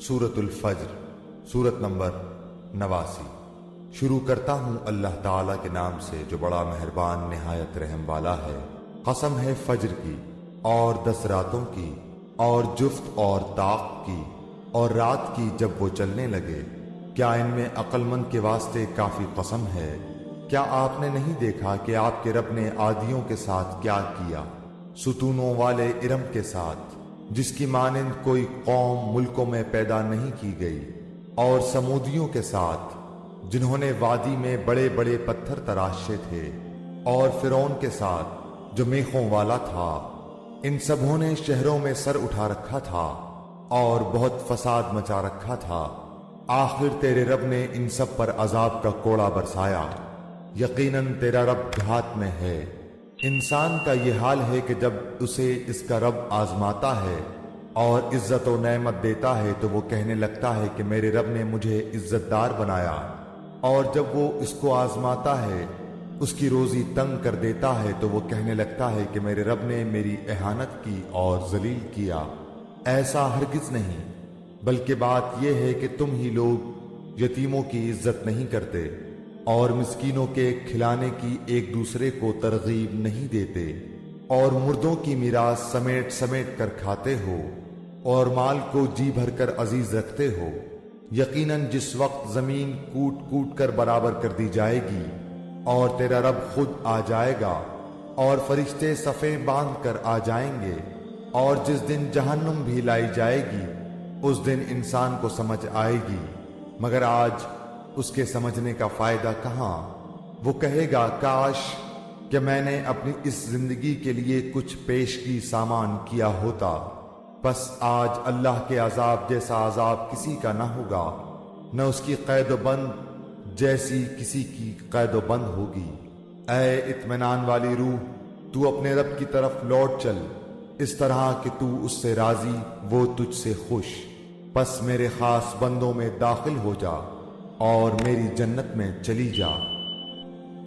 سورۃ الفجر، سورت نمبر 89۔ شروع کرتا ہوں اللہ تعالیٰ کے نام سے جو بڑا مہربان نہایت رحم والا ہے۔ قسم ہے فجر کی اور 10 راتوں کی اور جفت اور طاق کی اور رات کی جب وہ چلنے لگے، کیا ان میں عقل مند کے واسطے کافی قسم ہے؟ کیا آپ نے نہیں دیکھا کہ آپ کے رب نے عادیوں کے ساتھ کیا کیا، ستونوں والے ارم کے ساتھ جس کی مانند کوئی قوم ملکوں میں پیدا نہیں کی گئی، اور سمودیوں کے ساتھ جنہوں نے وادی میں بڑے بڑے پتھر تراشے تھے، اور فرعون کے ساتھ جو میخوں والا تھا۔ ان سبوں نے شہروں میں سر اٹھا رکھا تھا اور بہت فساد مچا رکھا تھا۔ آخر تیرے رب نے ان سب پر عذاب کا کوڑا برسایا۔ یقیناً تیرا رب گھات میں ہے۔ انسان کا یہ حال ہے کہ جب اسے اس کا رب آزماتا ہے اور عزت و نعمت دیتا ہے تو وہ کہنے لگتا ہے کہ میرے رب نے مجھے عزت دار بنایا، اور جب وہ اس کو آزماتا ہے، اس کی روزی تنگ کر دیتا ہے تو وہ کہنے لگتا ہے کہ میرے رب نے میری اہانت کی اور ذلیل کیا۔ ایسا ہرگز نہیں، بلکہ بات یہ ہے کہ تم ہی لوگ یتیموں کی عزت نہیں کرتے اور مسکینوں کے کھلانے کی ایک دوسرے کو ترغیب نہیں دیتے، اور مردوں کی میراث سمیٹ سمیٹ کر کھاتے ہو اور مال کو جی بھر کر عزیز رکھتے ہو۔ یقیناً جس وقت زمین کوٹ کوٹ کر برابر کر دی جائے گی اور تیرا رب خود آ جائے گا اور فرشتے صفیں باندھ کر آ جائیں گے، اور جس دن جہنم بھی لائی جائے گی اس دن انسان کو سمجھ آئے گی، مگر آج اس کے سمجھنے کا فائدہ کہاں؟ وہ کہے گا کاش کہ میں نے اپنی اس زندگی کے لیے کچھ پیشگی سامان کیا ہوتا۔ بس آج اللہ کے عذاب جیسا عذاب کسی کا نہ ہوگا، نہ اس کی قید و بند جیسی کسی کی قید و بند ہوگی۔ اے اطمینان والی روح، تو اپنے رب کی طرف لوٹ چل، اس طرح کہ تو اس سے راضی، وہ تجھ سے خوش۔ پس میرے خاص بندوں میں داخل ہو جا اور میری جنت میں چلی جا۔